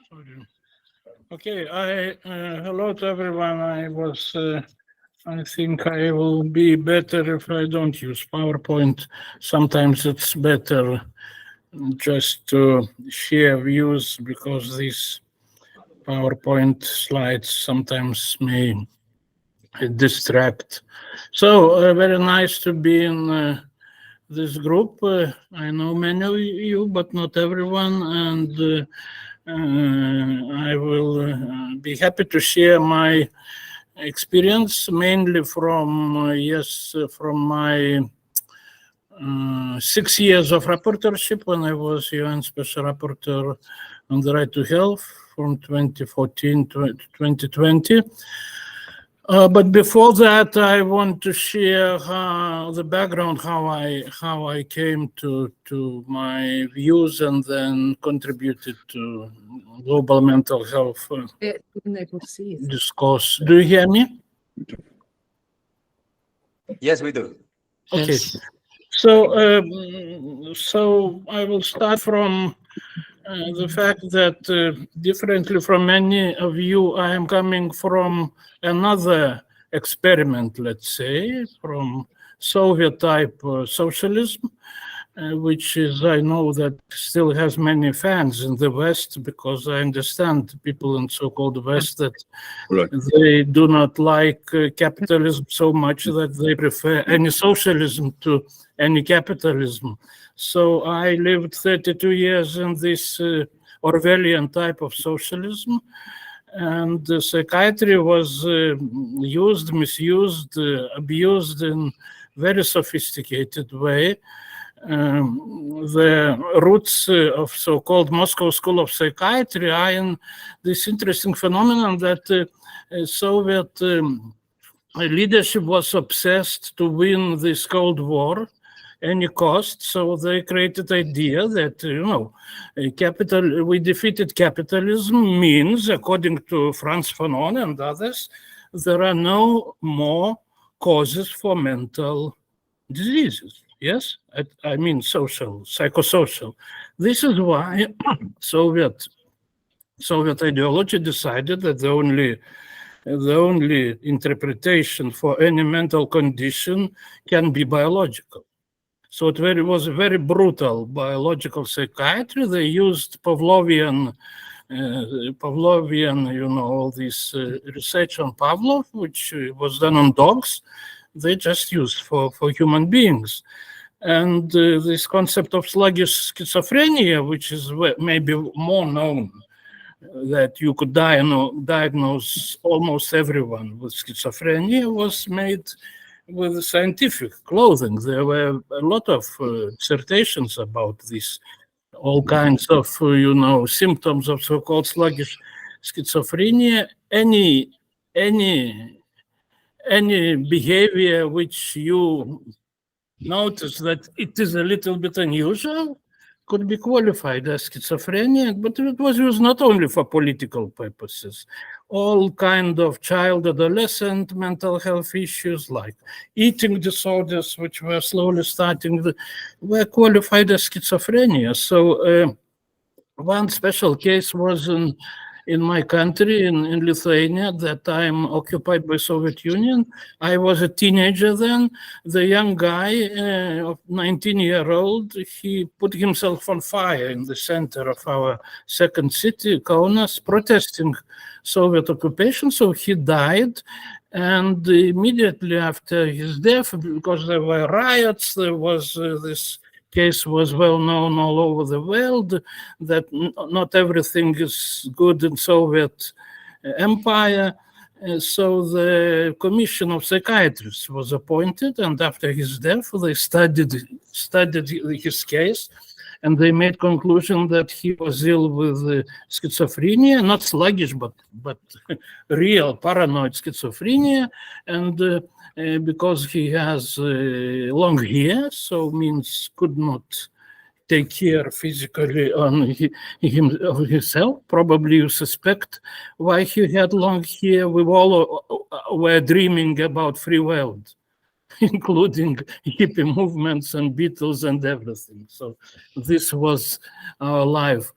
Sorry. Okay, hello to everyone. I think I will be better if I don't use PowerPoint. Sometimes it's better just to share views because these PowerPoint slides sometimes may distract. So very nice to be in this group. I know many of you, but not everyone, and I will be happy to share my experience, mainly from from my 6 years of rapporteurship when I was UN Special Rapporteur on the right to health from 2014 to 2020. But before that, I want to share the background, how I came to my views and then contributed to global mental health discourse. Do you hear me? Yes, we do. Okay. Yes. So I will start from the fact that differently from many of you, I am coming from another experiment, let's say, from Soviet type socialism, which is, I know that still has many fans in the West, because I understand people in so-called West that they do not like capitalism so much that they prefer any socialism to any capitalism. So I lived 32 years in this Orwellian type of socialism, and the psychiatry was used, misused, abused in very sophisticated way. The roots of so-called Moscow School of Psychiatry are in this interesting phenomenon that Soviet leadership was obsessed to win this Cold War any cost. So they created idea that, we defeated capitalism means, according to Franz Fanon and others, there are no more causes for mental diseases. Yes, I mean social, psychosocial. This is why Soviet ideology decided that the only interpretation for any mental condition can be biological. So it was a very brutal biological psychiatry. They used Pavlovian, all this research on Pavlov, which was done on dogs. They just used for human beings. And this concept of sluggish schizophrenia, which is maybe more known, that you could diagnose almost everyone with schizophrenia, was made with scientific clothing. There were a lot of dissertations about this, all kinds of, symptoms of so-called sluggish schizophrenia. Any behavior which you notice that it is a little bit unusual could be qualified as schizophrenia, but it was used not only for political purposes. All kind of child, adolescent mental health issues like eating disorders, which were slowly starting, were qualified as schizophrenia. So one special case was in my country, in Lithuania, at that time occupied by Soviet Union. I was a teenager then. The young guy, 19-year-old, he put himself on fire in the center of our second city, Kaunas, protesting Soviet occupation. So he died. And immediately after his death, because there were riots, there was this case was well known all over the world, that not everything is good in Soviet Empire. So the Commission of Psychiatrists was appointed, and after his death, they studied his case, and they made conclusion that he was ill with schizophrenia, not sluggish, but real paranoid schizophrenia, and because he has long hair, so means could not take care physically on himself. Probably you suspect why he had long hair. We all were dreaming about free world, including hippie movements and Beatles and everything. So this was our life.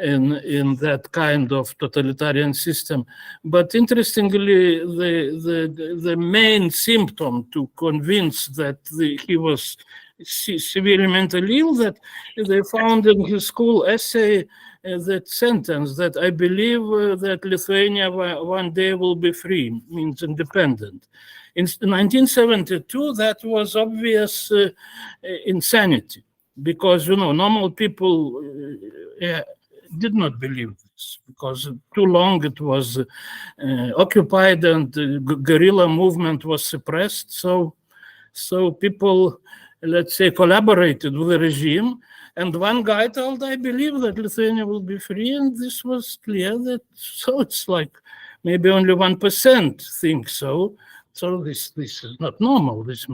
in that kind of totalitarian system. But interestingly, the main symptom to convince that he was severely mentally ill, that they found in his school essay that sentence that I believe that Lithuania one day will be free, means independent. In 1972, that was obvious insanity, because, normal people did not believe this, because too long it was occupied and the guerrilla movement was suppressed. So people, let's say, collaborated with the regime. And one guy told, I believe that Lithuania will be free. And this was clear that, so it's like maybe only 1% think so. So this is not normal. This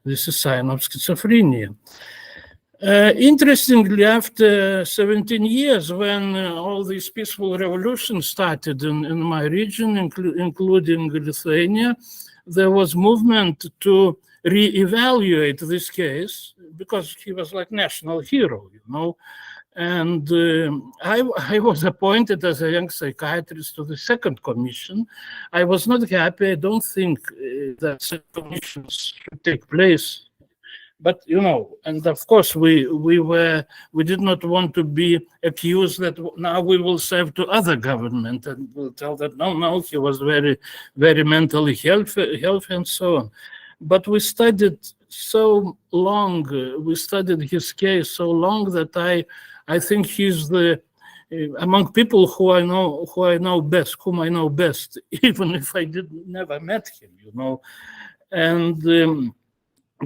is a sign of schizophrenia. Interestingly, after 17 years, when all these peaceful revolutions started in my region, including Lithuania, there was movement to re-evaluate this case, because he was like national hero, And I was appointed as a young psychiatrist to the second commission. I was not happy. I don't think that second commissions should take place. But, and of course, we did not want to be accused that now we will serve to other government and we'll tell that, no, he was very, very mentally healthy and so on. But we studied so long, we studied his case so long that I think he's the, among people whom I know best, even if I never met him, And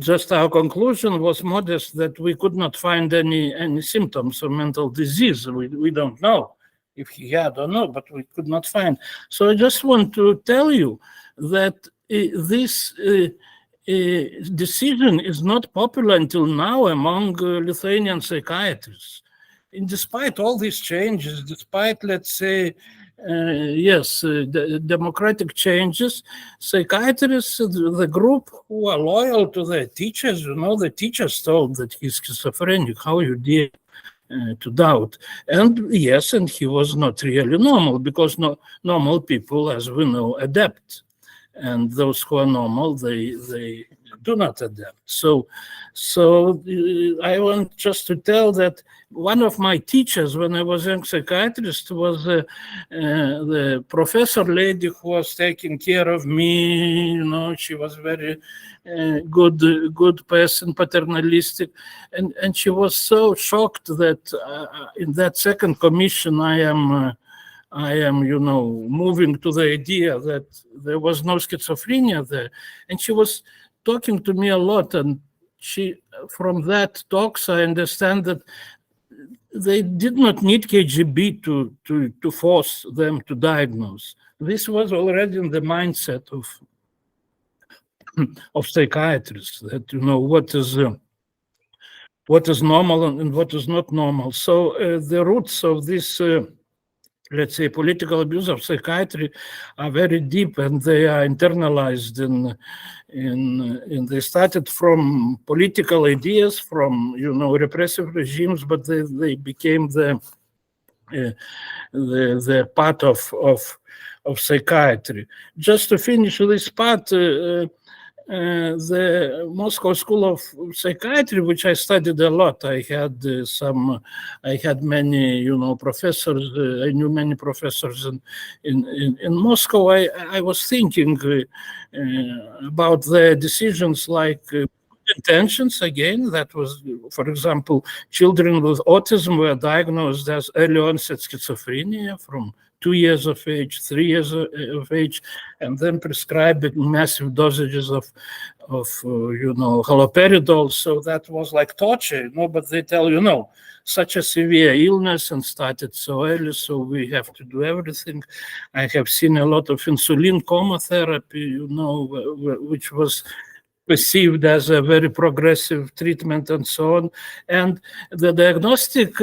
just our conclusion was modest, that we could not find any symptoms of mental disease. We don't know if he had or not, but we could not find. So I just want to tell you that this decision is not popular until now among Lithuanian psychiatrists. And despite all these changes, despite, let's say, the democratic changes, psychiatrists, the group who are loyal to their teachers, the teachers told that he's schizophrenic. How you dare to doubt? And yes, and he was not really normal, because normal people, as we know, adapt. And those who are normal, they do not adapt. So I want just to tell that one of my teachers when I was a young psychiatrist was the professor lady who was taking care of me. She was very good person, paternalistic, and she was so shocked that in that second commission I am, moving to the idea that there was no schizophrenia there. And she was talking to me a lot. And from that talks, I understand that they did not need KGB to force them to diagnose. This was already in the mindset of psychiatrists, that, what is normal and what is not normal. So the roots of this let's say, political abuse of psychiatry are very deep, and they are internalized they started from political ideas, from, repressive regimes, but they became the part of psychiatry. Just to finish this part, the Moscow School of Psychiatry, which I studied a lot, I had many, professors. I knew many professors in Moscow. I was thinking about the decisions like intentions again. That was, for example, children with autism were diagnosed as early onset schizophrenia from 2 years of age, 3 years of age, and then prescribed massive dosages of haloperidol. So that was like torture, but they tell such a severe illness and started so early, so we have to do everything. I have seen a lot of insulin coma therapy, which was perceived as a very progressive treatment and so on. And the diagnostic,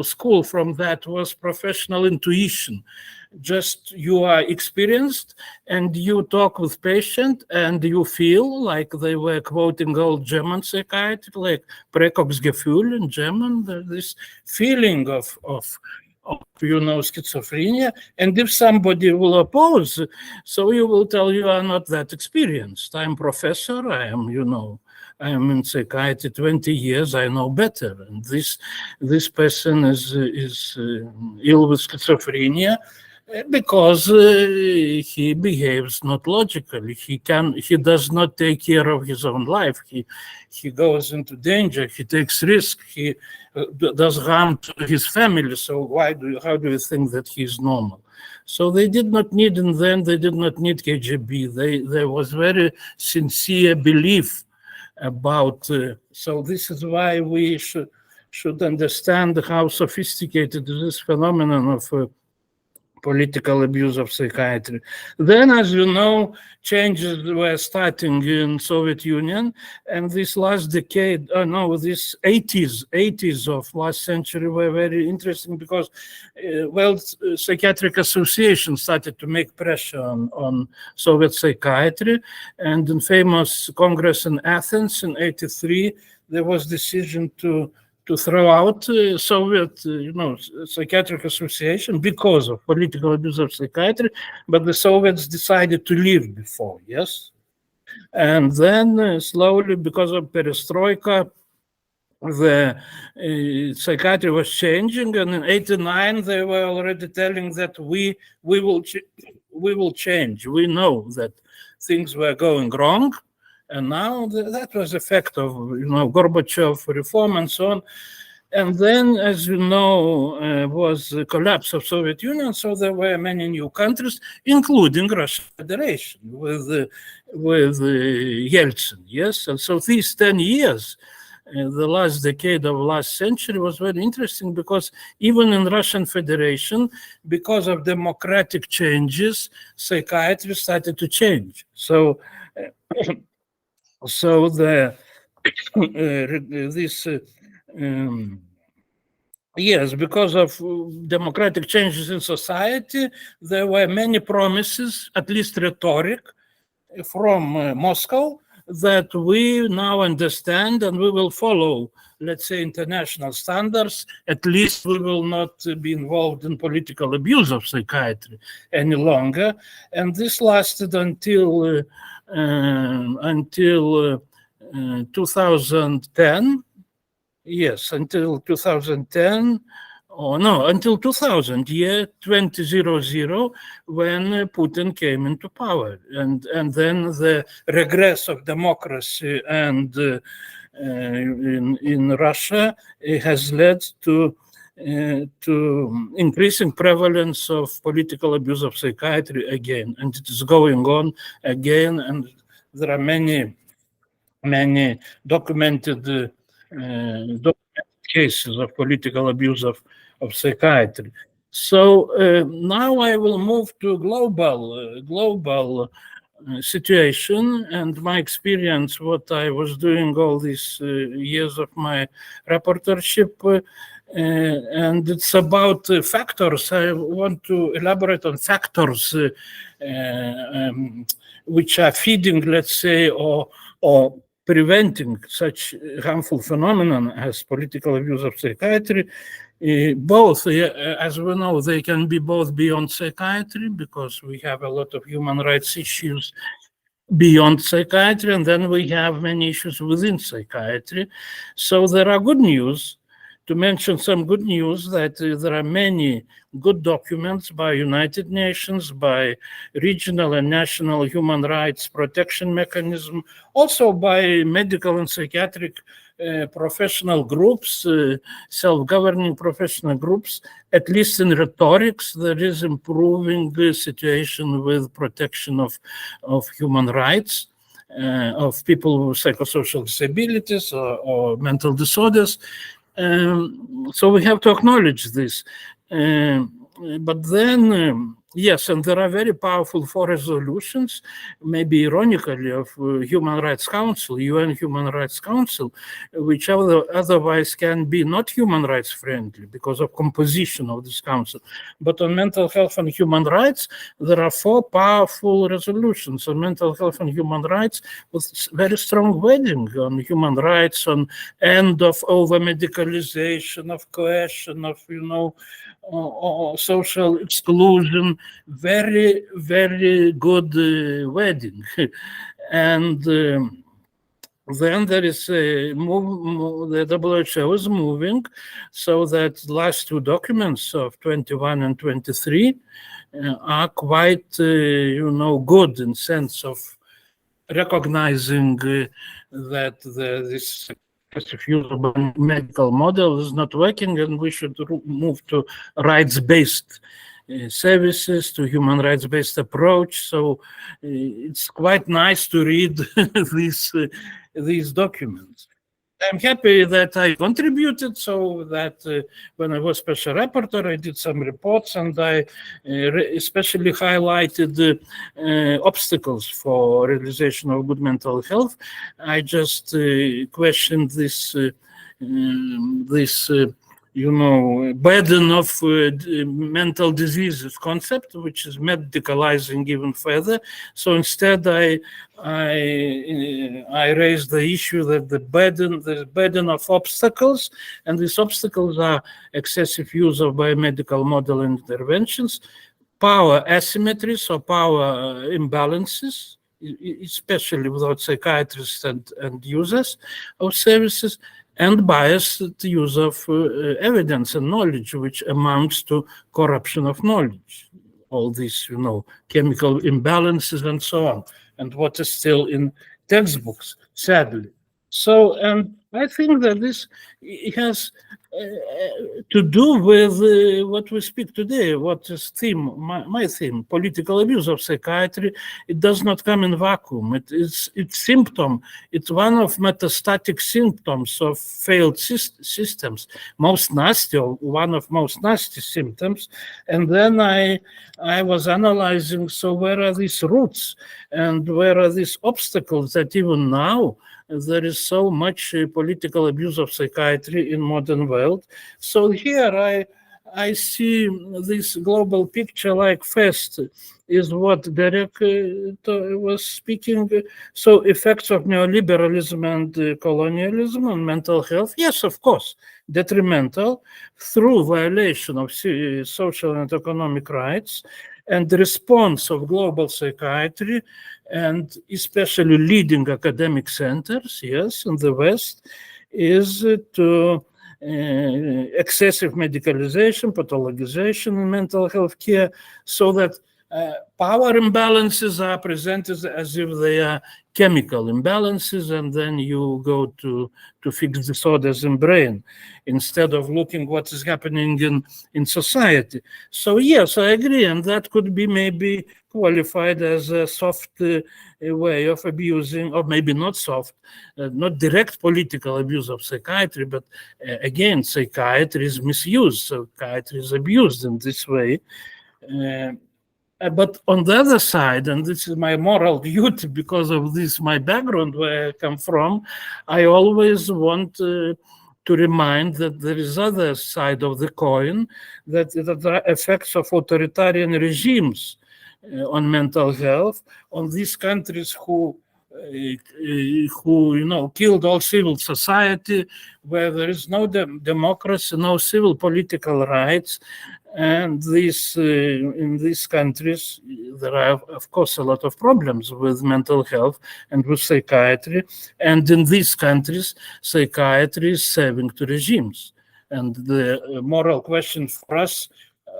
school from that was professional intuition. Just you are experienced and you talk with patient and you feel like they were quoting old German psychiatry, like Prägungsgefühl in German, this feeling of schizophrenia. And if somebody will oppose, so you will tell you are not that experienced. I'm professor, I am in psychiatry 20 years, I know better. And this person is ill with schizophrenia because he behaves not logically. He does not take care of his own life. He goes into danger. He takes risk. He does harm to his family. So how do you think that he's normal? So they did not need, and then they did not need KGB. There was very sincere belief about. So this is why we should understand how sophisticated this phenomenon of political abuse of psychiatry. Then, as you know, changes were starting in Soviet Union, and this last decade, this 80s of last century were very interesting because, psychiatric associations started to make pressure on Soviet psychiatry, and in famous Congress in Athens in '83, there was decision to throw out Soviet, psychiatric association because of political abuse of psychiatry, but the Soviets decided to leave before, yes? And then slowly, because of perestroika, the psychiatry was changing, and in '89 they were already telling that we will change. We know that things were going wrong. And now that was the effect of, Gorbachev reform and so on. And then, as you know, was the collapse of Soviet Union. So there were many new countries, including Russian Federation with Yeltsin. Yes, and so these 10 years, the last decade of last century, was very interesting because even in Russian Federation, because of democratic changes, psychiatry started to change. So. So because of democratic changes in society, there were many promises, at least rhetoric, from Moscow that we now understand and we will follow, let's say, international standards. At least we will not be involved in political abuse of psychiatry any longer. And this lasted until 2010. Yes, until 2010. Until 2000, year 2000, when Putin came into power. And then the regress of democracy and in Russia has led to increasing prevalence of political abuse of psychiatry again. And it is going on again. And there are many documented cases of political abuse of psychiatry. So now I will move to global situation and my experience, what I was doing all these years of my rapporteurship, and it's about factors. I want to elaborate on factors which are feeding, let's say, or preventing such harmful phenomenon as political abuse of psychiatry. Both, as we know, they can be both beyond psychiatry because we have a lot of human rights issues beyond psychiatry, and then we have many issues within psychiatry. So there are good news. To mention some good news, that there are many good documents by United Nations, by regional and national human rights protection mechanism, also by medical and psychiatric professional groups, self-governing professional groups. At least in rhetorics, there is improving the situation with protection of human rights of people with psychosocial disabilities or mental disorders. So we have to acknowledge this. But then Yes, and there are very powerful 4 resolutions, maybe ironically, of Human Rights Council, UN Human Rights Council, which otherwise can be not human rights friendly because of composition of this council. But on mental health and human rights, there are 4 powerful resolutions on mental health and human rights with very strong wording on human rights, on end of over-medicalization, of coercion, of, social exclusion, very, very good wording. And then there is the WHO is moving so that last 2 documents of 21 and 23 are quite, good in sense of recognizing that this use of medical model is not working, and we should move to rights-based services, to human rights-based approach. So it's quite nice to read these documents. I'm happy that I contributed, so that when I was special rapporteur, I did some reports, and I especially highlighted the obstacles for realization of good mental health. I just questioned this burden of mental diseases concept, which is medicalizing even further. So instead, I raised the issue that the burden of obstacles, and these obstacles are excessive use of biomedical model interventions, power asymmetries or power imbalances, especially without psychiatrists and users of services, and biased use of evidence and knowledge, which amounts to corruption of knowledge. All these, chemical imbalances and so on, and what is still in textbooks, sadly. So, and I think that this has to do with what we speak today, what is my theme, political abuse of psychiatry. It does not come in vacuum. It's symptom. It's one of metastatic symptoms of failed systems, most nasty, or one of most nasty symptoms. And then I was analyzing, so where are these roots, and where are these obstacles that even now there is so much political abuse of psychiatry in modern world. So here I see this global picture, like first is what Derek was speaking. So effects of neoliberalism and colonialism on mental health. Yes, of course, detrimental through violation of social and economic rights, and the response of global psychiatry, and especially leading academic centers, yes, in the West, is to excessive medicalization, pathologization in mental health care, so that power imbalances are presented as if they are chemical imbalances, and then you go to fix disorders in brain instead of looking what is happening in society. So yes, I agree, and that could be maybe qualified as a soft way of abusing, or maybe not soft, not direct political abuse of psychiatry, but again, psychiatry is misused, psychiatry is abused in this way. But on the other side, and this is my moral duty because of this, my background, where I come from, I always want to remind that there is other side of the coin, that there are effects of authoritarian regimes on mental health, on these countries who killed all civil society, where there is no democracy, no civil political rights. And in these countries, there are, of course, a lot of problems with mental health and with psychiatry. And in these countries, psychiatry is serving to regimes. And the moral question for us,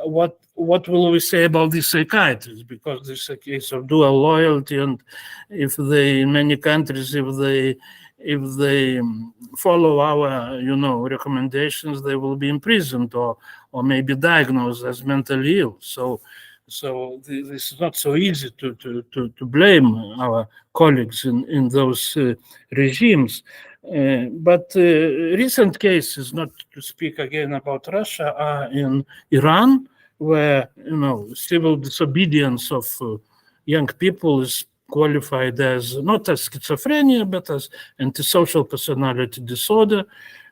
what will we say about these psychiatrists? Because this is a case of dual loyalty, and if they, in many countries, if they follow our, recommendations, they will be imprisoned or maybe diagnosed as mentally ill. So this is not so easy to blame our colleagues in those regimes. But recent cases, not to speak again about Russia, are in Iran, where civil disobedience of young people is qualified as not as schizophrenia but as antisocial personality disorder,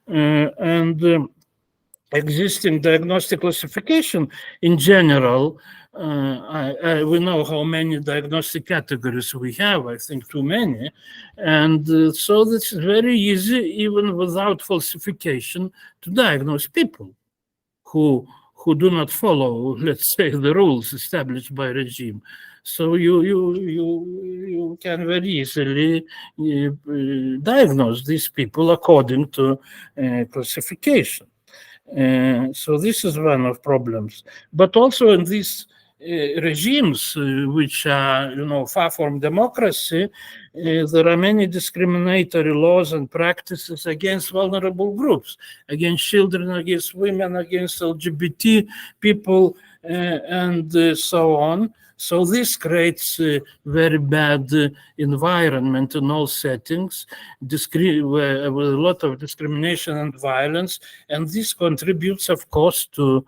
and existing diagnostic classification in general. We know how many diagnostic categories we have, I think too many. And so this is very easy, even without falsification, to diagnose people who do not follow, let's say, the rules established by regime. So you can very easily diagnose these people according to classification. So this is one of problems. But also in these regimes, which are far from democracy, there are many discriminatory laws and practices against vulnerable groups, against children, against women, against LGBT people, and so on. So this creates a very bad environment in all settings, with a lot of discrimination and violence, and this contributes, of course, to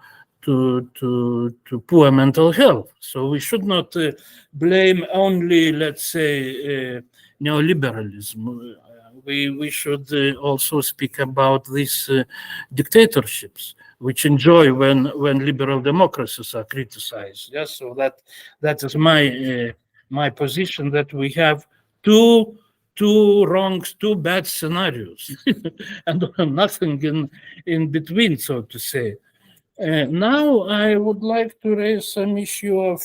poor mental health. So we should not blame only, let's say, neoliberalism. We should also speak about these dictatorships, which enjoy when liberal democracies are criticized. Yes, so that is my position, that we have two bad scenarios, and nothing in between, so to say. Now I would like to raise some issue of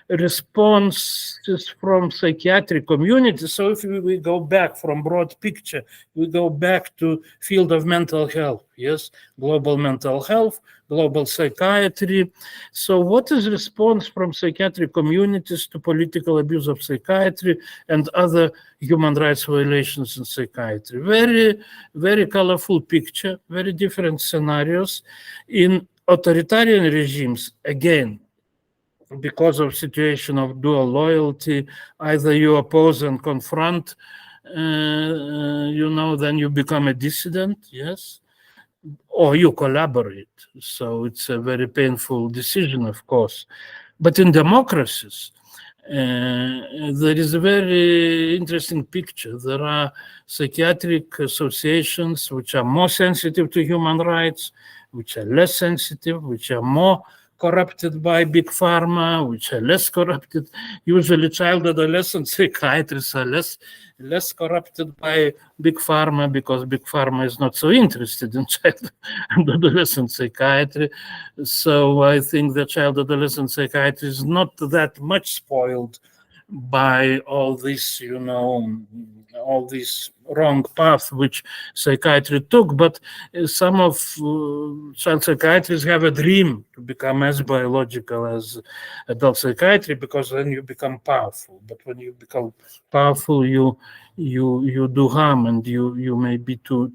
responses from psychiatric community. So if we go back from broad picture, we go back to field of mental health, yes, global mental health, global psychiatry. So what is response from psychiatric communities to political abuse of psychiatry and other human rights violations in psychiatry? Very, very colorful picture, very different scenarios. In authoritarian regimes, again, because of situation of dual loyalty, either you oppose and confront, then you become a dissident, yes, or you collaborate. So it's a very painful decision, of course. But in democracies, there is a very interesting picture. There are psychiatric associations which are more sensitive to human rights, which are less sensitive, which are more corrupted by big pharma, which are less corrupted. Usually child adolescent psychiatrists are less corrupted by big pharma, because big pharma is not so interested in child and adolescent psychiatry. So I think the child adolescent psychiatry is not that much spoiled by all this, all this wrong path which psychiatry took. But some of child psychiatrists have a dream to become as biological as adult psychiatry, because then you become powerful. But when you become powerful, you do harm, and you may be too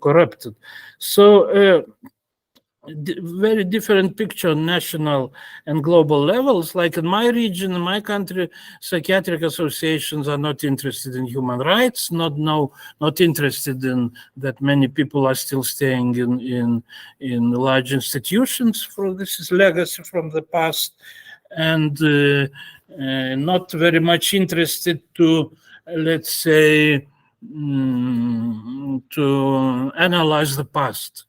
corrupted. So very different picture on national and global levels. Like in my region, in my country, psychiatric associations are not interested in human rights, not interested in that many people are still staying in large institutions. For this is legacy from the past, and not very much interested to, let's say, to analyze the past.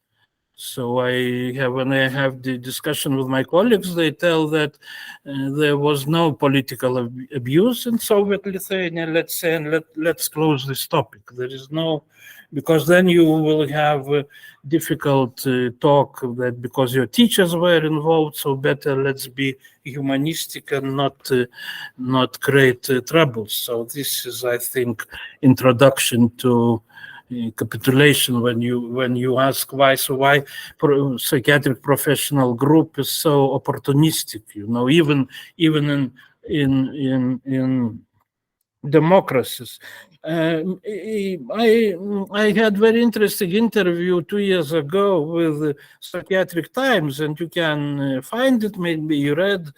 So when I have the discussion with my colleagues, they tell that there was no political abuse in Soviet Lithuania, let's say, and let's close this topic. There is no, because then you will have difficult talk that because your teachers were involved, so better let's be humanistic and not create troubles. So this is, I think, introduction to capitulation when you ask why psychiatric professional group is so opportunistic, even in democracies. I had very interesting interview 2 years ago with Psychiatric Times, and you can find it, maybe you read,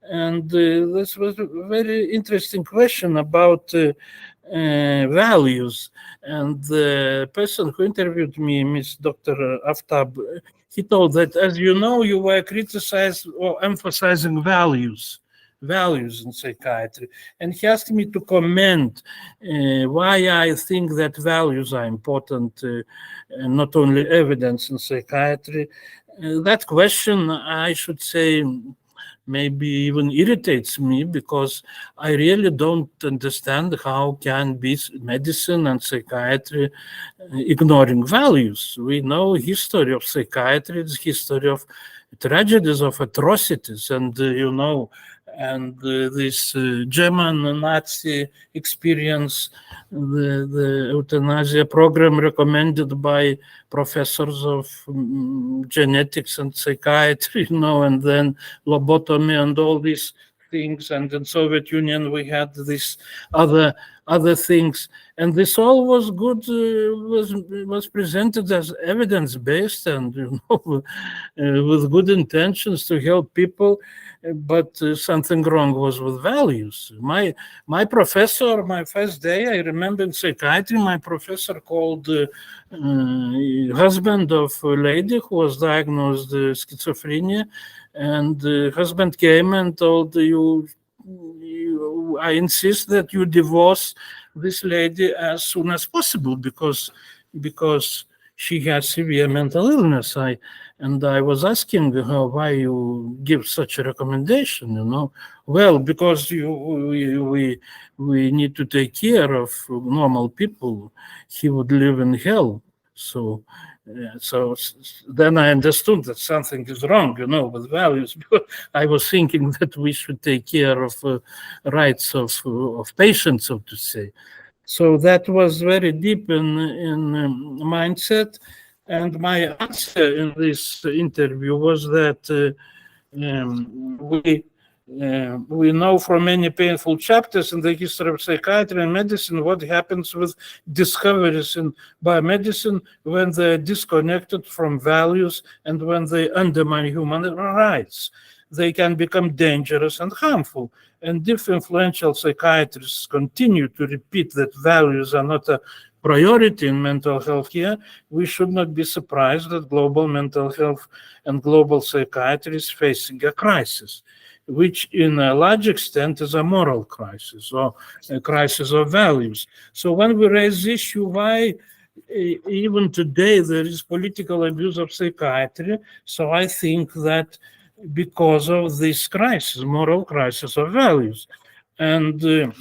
and this was a very interesting question about values. And the person who interviewed me, Miss Dr. Aftab, he told that, as you know, you were criticized or emphasizing values in psychiatry. And he asked me to comment why I think that values are important, and not only evidence in psychiatry. That question, I should say, maybe even irritates me, because I really don't understand how can be medicine and psychiatry ignoring values. We know history of psychiatry, it's history of tragedies, of atrocities, and this German Nazi experience, the euthanasia program recommended by professors of genetics and psychiatry, and then lobotomy and all these things. And in Soviet Union, we had these other things, and this all was good, was presented as evidence-based and with good intentions to help people, but something wrong was with values. My professor, my first day, I remember in psychiatry, my professor called husband of a lady who was diagnosed schizophrenia, and the husband came and told I insist that you divorce this lady as soon as possible because she has severe mental illness. I was asking her why you give such a recommendation. Well, because we need to take care of normal people. He would live in hell. So then I understood that something is wrong, with values. I was thinking that we should take care of rights of patients, so to say. So that was very deep in mindset. And my answer in this interview was that we know from many painful chapters in the history of psychiatry and medicine what happens with discoveries in biomedicine when they're disconnected from values and when they undermine human rights. They can become dangerous and harmful. And if influential psychiatrists continue to repeat that values are not a priority in mental health care, we should not be surprised that global mental health and global psychiatry is facing a crisis, which in a large extent is a moral crisis or a crisis of values. So when we raise the issue why even today there is political abuse of psychiatry, so I think that because of this crisis, moral crisis of values. And the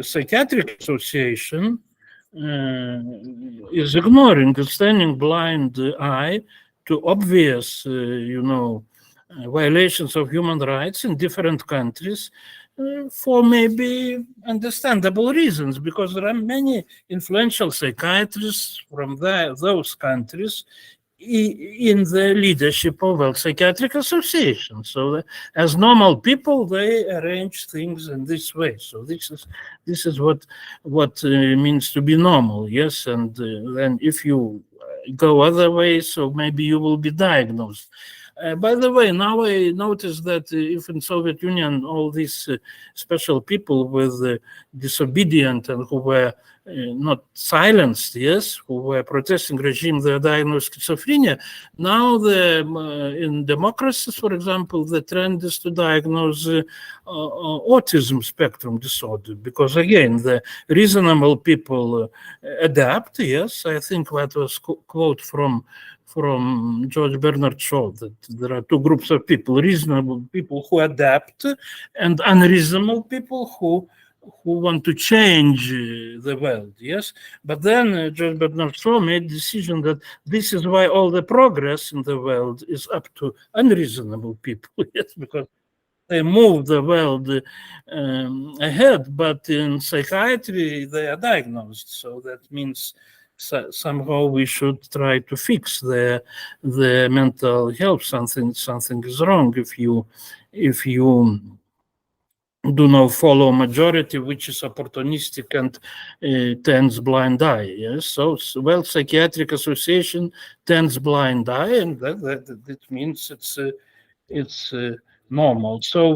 Psychiatric Association is ignoring, standing blind eye to obvious, violations of human rights in different countries for maybe understandable reasons, because there are many influential psychiatrists from those countries in the leadership of World Psychiatric Association. So as normal people, they arrange things in this way. So this is what means to be normal, yes? And then if you go other ways, so maybe you will be diagnosed. By the way, now I notice that if in Soviet Union, all these special people with disobedient and who were not silenced, yes, who were protesting regime, they are diagnosed schizophrenia. Now in democracies, for example, the trend is to diagnose autism spectrum disorder, because again, the reasonable people adapt, yes. I think that was quote from George Bernard Shaw, that there are two groups of people: reasonable people who adapt and unreasonable people who want to change the world, yes? But then George Bernard Shaw made the decision that this is why all the progress in the world is up to unreasonable people, yes, because they move the world ahead, but in psychiatry they are diagnosed. So that means somehow we should try to fix the mental health. Something is wrong if you do not follow majority, which is opportunistic and turns blind eye. Yes, so well, Psychiatric Association turns blind eye, and that means it's normal. So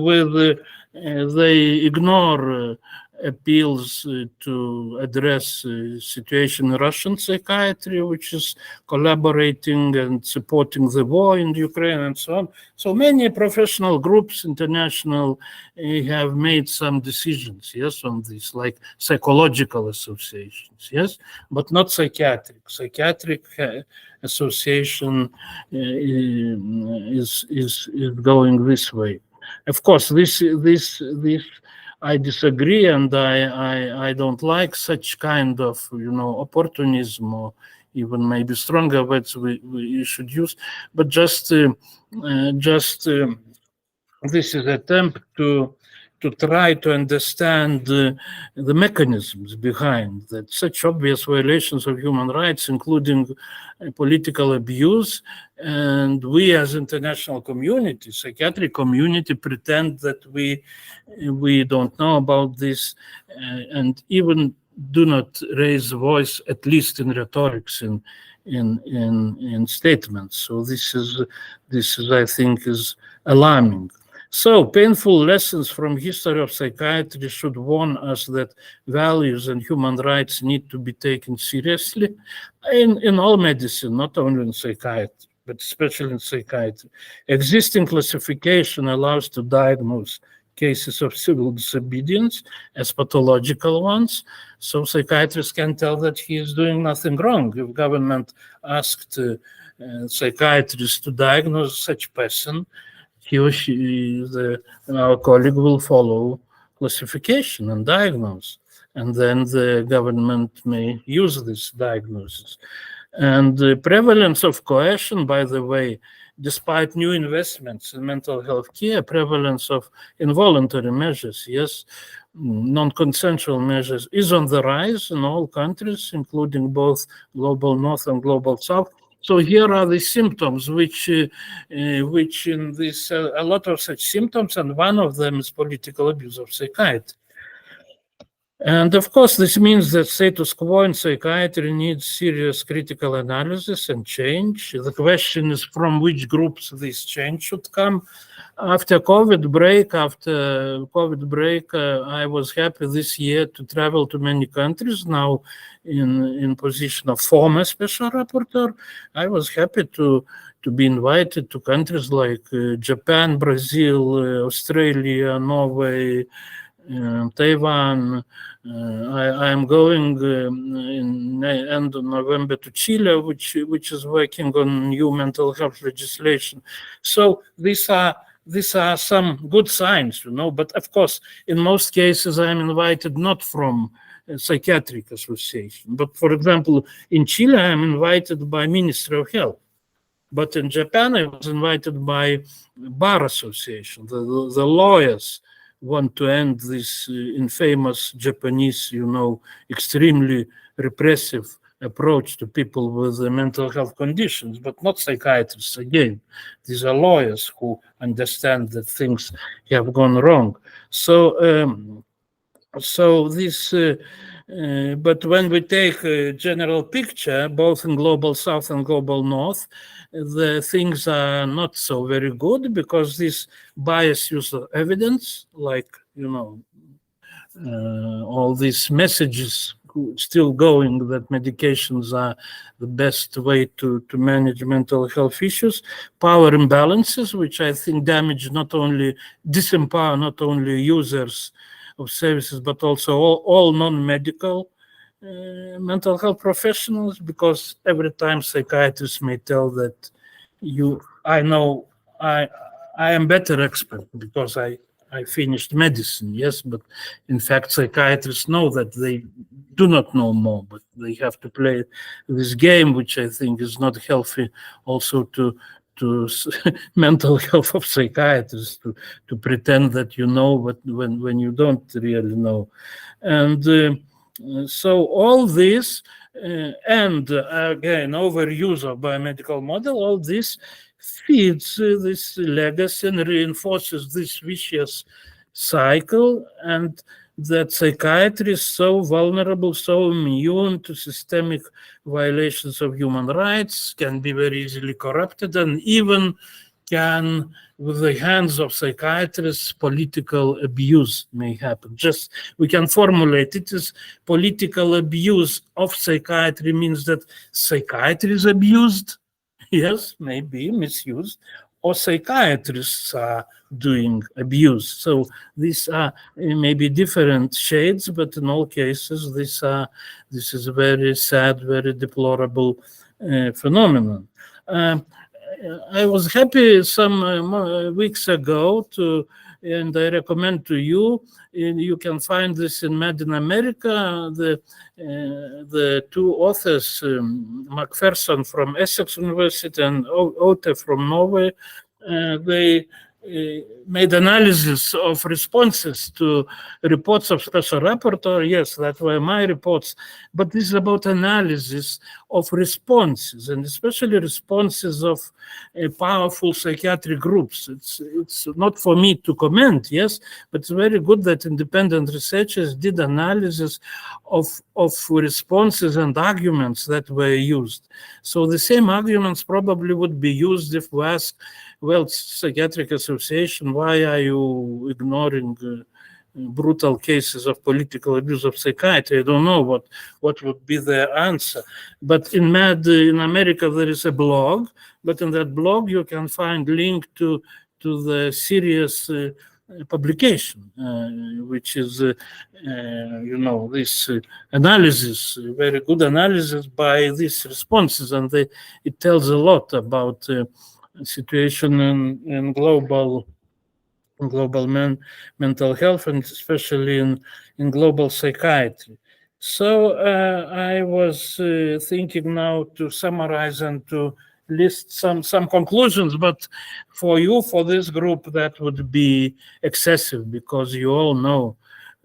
they ignore appeals to address situation in Russian psychiatry, which is collaborating and supporting the war in Ukraine and so on. So many professional groups, international, have made some decisions, yes, on this, like psychological associations, yes, but not psychiatric. Psychiatric association is going this way. Of course, this I disagree, and I don't like such kind of opportunism, or even maybe stronger words we should use. But just this is attempt to try to understand the mechanisms behind that such obvious violations of human rights, including political abuse, and we as international community, psychiatric community, pretend that we don't know about this, and even do not raise voice, at least in rhetorics, in statements. So this is I think is alarming. So painful lessons from history of psychiatry should warn us that values and human rights need to be taken seriously in all medicine, not only in psychiatry, but especially in psychiatry. Existing classification allows to diagnose cases of civil disobedience as pathological ones, so psychiatrists can tell that he is doing nothing wrong. If government asked psychiatrists to diagnose such person, he or she, our colleague, will follow classification and diagnose, and then the government may use this diagnosis. And the prevalence of coercion, by the way, despite new investments in mental health care, prevalence of involuntary measures, yes, non-consensual measures, is on the rise in all countries, including both global north and global south. So here are the symptoms, which in this a lot of such symptoms, and one of them is political abuse of psychiatry. And of course, this means that status quo in psychiatry needs serious critical analysis and change. The question is from which groups this change should come. After COVID break, I was happy this year to travel to many countries. Now, in position of former special rapporteur, I was happy to be invited to countries like Japan, Brazil, Australia, Norway, Taiwan. I am going in end of November to Chile, which is working on new mental health legislation. So these are some good signs, but of course, in most cases, I am invited not from a psychiatric association, but for example, in Chile, I am invited by Ministry of Health. But in Japan, I was invited by Bar Association. The lawyers want to end this infamous Japanese, extremely repressive approach to people with mental health conditions, but not psychiatrists. Again, these are lawyers who understand that things have gone wrong. So this, but when we take a general picture, both in global south and global north, the things are not so very good, because this biased use of evidence, like, all these messages still going that medications are the best way to manage mental health issues, power imbalances, which I think disempower not only users of services, but also all non-medical mental health professionals, because every time psychiatrists may tell that I am better expert because I finished medicine, yes, but in fact psychiatrists know that they do not know more, but they have to play this game, which I think is not healthy also to mental health of psychiatrists, to pretend that you know, but when you don't really know. And so all this, and again, overuse of biomedical model, all this feeds this legacy and reinforces this vicious cycle, and that psychiatry is so vulnerable, so immune to systemic violations of human rights, can be very easily corrupted, and even can, with the hands of psychiatrists, political abuse may happen. Just we can formulate it as political abuse of psychiatry means that psychiatry is abused, yes, maybe misused, or psychiatrists are doing abuse. So these are maybe different shades, but in all cases, this is a very sad, very deplorable phenomenon. I was happy some weeks ago and I recommend to you, you can find this in Made in America, the two authors, Macpherson from Essex University and Ote from Norway, they made analysis of responses to reports of special rapporteur. Yes, that were my reports, but this is about analysis of responses, and especially responses of powerful psychiatric groups. It's not for me to comment, yes, but it's very good that independent researchers did analysis of responses and arguments that were used. So the same arguments probably would be used if we ask, well, Psychiatric Association, why are you ignoring brutal cases of political abuse of psychiatry? I don't know what would be their answer. But in America, there is a blog, but in that blog, you can find link to the serious publication, which is, this analysis, very good analysis by these responses. And it tells a lot about situation in global mental health, and especially in global psychiatry. So I was thinking now to summarize and to list some conclusions, but for this group, that would be excessive, because you all know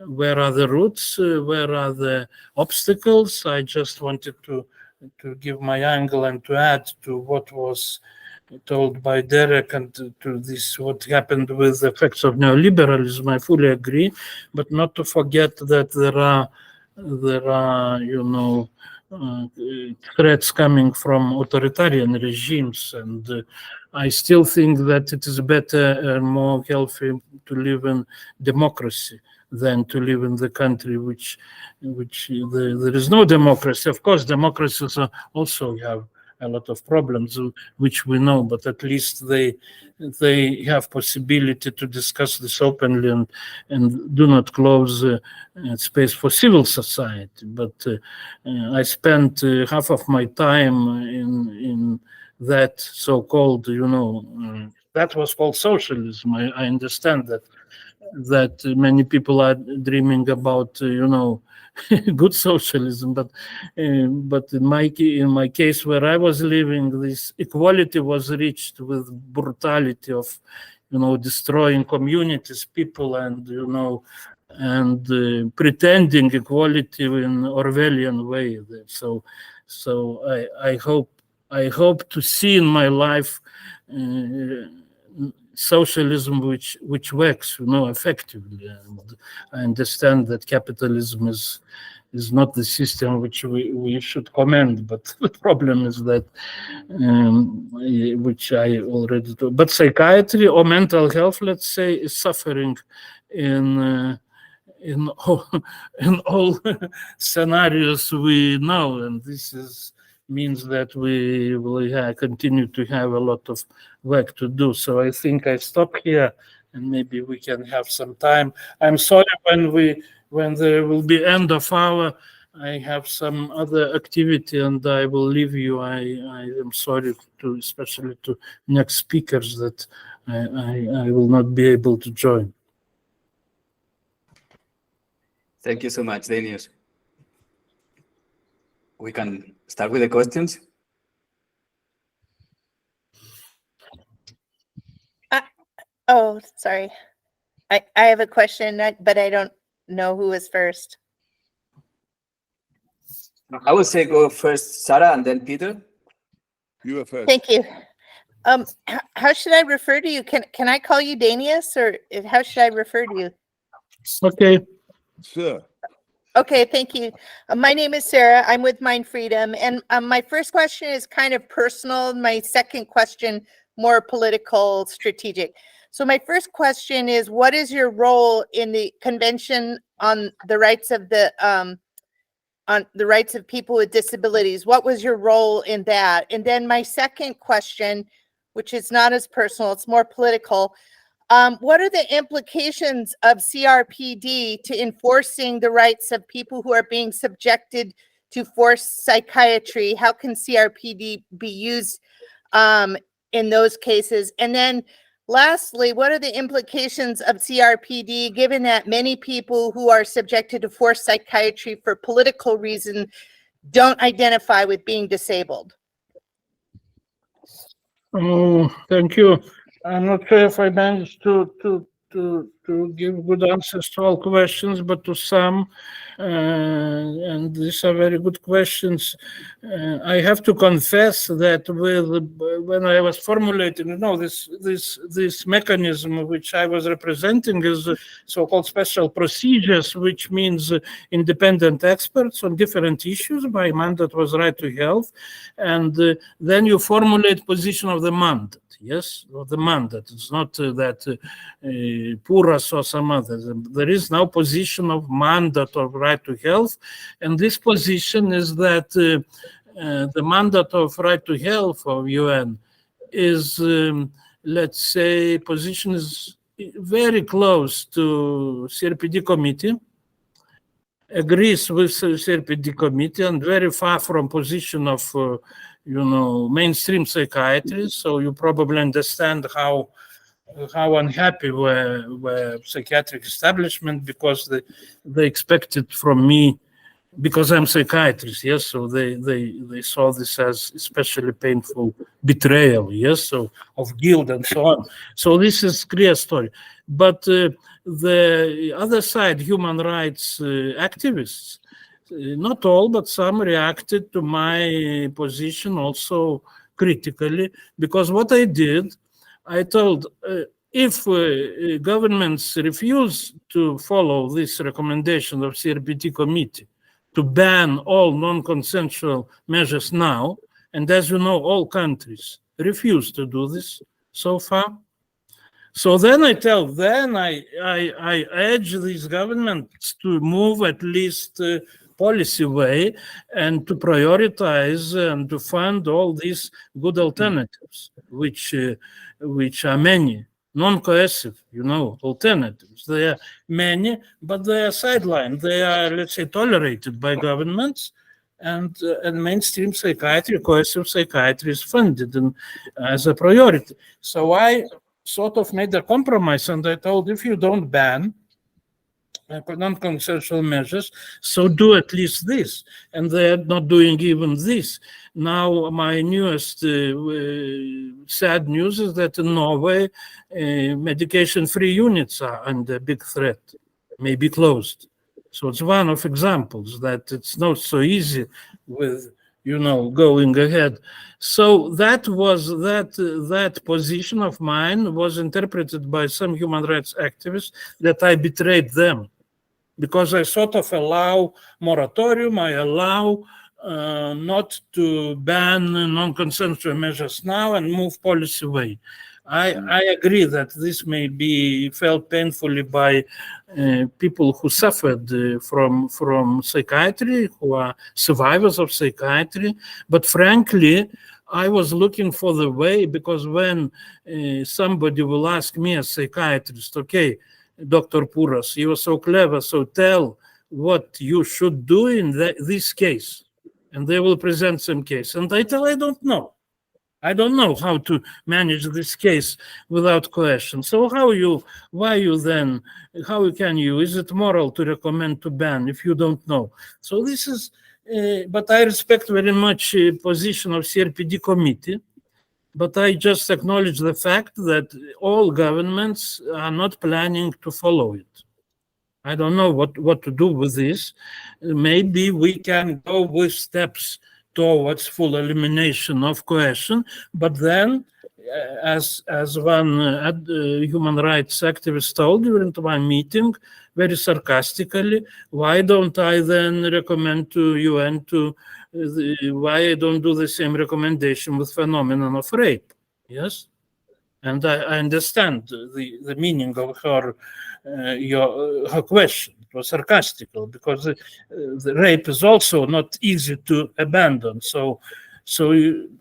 where are the roots, where are the obstacles. I just wanted to give my angle and to add to what was told by Derek and to this, what happened with the effects of neoliberalism. I fully agree, but not to forget that there are threats coming from authoritarian regimes, and I still think that it is better and more healthy to live in democracy than to live in the country which there is no democracy. Of course, democracies also have a lot of problems, which we know, but at least they have possibility to discuss this openly and do not close space for civil society. But I spent half of my time in that so-called, that was called socialism. I understand that many people are dreaming about, good socialism, but in my case where I was living, this equality was reached with brutality of, destroying communities, people, and pretending equality in Orwellian way. So I hope to see in my life socialism which works, effectively. And I understand that capitalism is not the system which we should commend, but the problem is that, which I already told. But psychiatry or mental health, let's say, is suffering in all scenarios we know, and this means that we will continue to have a lot of work to do. So I think I stop here, and maybe we can have some time. I'm sorry when there will be end of hour, I have some other activity and I will leave you. I am sorry especially to next speakers that I will not be able to join. Thank you so much, Dainius. We can start with the questions. Oh, sorry. I have a question, but I don't know who is first. I would say go first, Sarah, and then Peter. You are first. Thank you. How should I refer to you? Can I call you Dainius, or how should I refer to you? Okay. Sure. Okay, thank you. My name is Sarah. I'm with Mind Freedom. And my first question is kind of personal. My second question more political, strategic. So my first question is, what is your role in the Convention on the Rights of People with Disabilities? What was your role in that? And then my second question, which is not as personal, it's more political. What are the implications of CRPD to enforcing the rights of people who are being subjected to forced psychiatry? How can CRPD be used in those cases? And then lastly, what are the implications of CRPD given that many people who are subjected to forced psychiatry for political reasons don't identify with being disabled? Oh, thank you. I'm not sure if I managed to give good answers to all questions, but to some, and these are very good questions. I have to confess that when I was formulating, this mechanism which I was representing is so-called special procedures, which means independent experts on different issues. My mandate was right to health, and then you formulate position of the mandate. Yes, of the mandate. It's not that Puras or some others. There is now position of mandate of right to health, and this position is that the mandate of right to health of UN is, let's say, position is very close to CRPD committee, agrees with CRPD committee, and very far from position of mainstream psychiatrists. So you probably understand how unhappy were psychiatric establishment, because they expected from me, because I'm psychiatrist, yes, so they saw this as especially painful betrayal, yes, so of guilt and so on. So this is clear story. But the other side, human rights activists, not all, but some reacted to my position also critically, because what I did, I told, if governments refuse to follow this recommendation of CRPD committee to ban all non-consensual measures now, and as you know, all countries refuse to do this so far. So then I urge these governments to move at least policy way and to prioritize and to fund all these good alternatives, which are many, non-coercive, alternatives. They are many, but they are sidelined. They are, let's say, tolerated by governments, and mainstream psychiatry, coercive psychiatry is funded as a priority. So I sort of made a compromise, and I told, if you don't ban non-consensual measures, so do at least this. And they're not doing even this. Now, my newest sad news is that in Norway, medication-free units are under big threat, may be closed. So it's one of examples that it's not so easy with, going ahead. So that was that position of mine was interpreted by some human rights activists that I betrayed them, because I sort of allow moratorium, I allow not to ban non-consensual measures now and move policy way. I agree that this may be felt painfully by people who suffered from psychiatry, who are survivors of psychiatry. But frankly, I was looking for the way, because when somebody will ask me as psychiatrist, okay, Dr. Puras, you are so clever, so tell what you should do in this case. And they will present some case. And I tell, I don't know. I don't know how to manage this case without coercion. So how can you, is it moral to recommend to ban if you don't know? So this is, but I respect very much position of CRPD committee, but I just acknowledge the fact that all governments are not planning to follow it. I don't know what to do with this. Maybe we can go with steps towards full elimination of coercion, but then, as one human rights activist told during one meeting, very sarcastically, why don't I then recommend to UN why I don't do the same recommendation with phenomenon of rape? Yes, And I understand the meaning of her question. It was sarcastical, because the rape is also not easy to abandon.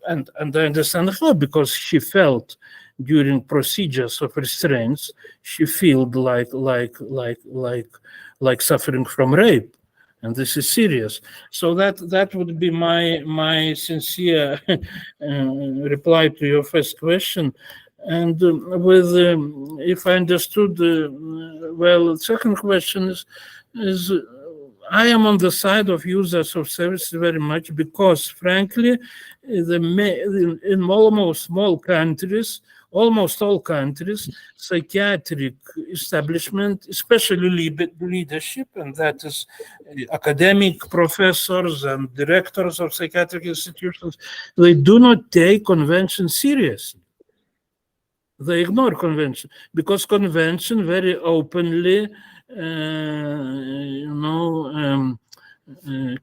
And I understand her, because she felt during procedures of restraints, she felt like suffering from rape, and this is serious. So that would be my sincere reply to your first question. And if I understood well, the second question is I am on the side of users of services very much, because frankly, in almost all countries, psychiatric establishment, especially leadership, and that is academic professors and directors of psychiatric institutions, they do not take convention seriously. They ignore convention, because convention very openly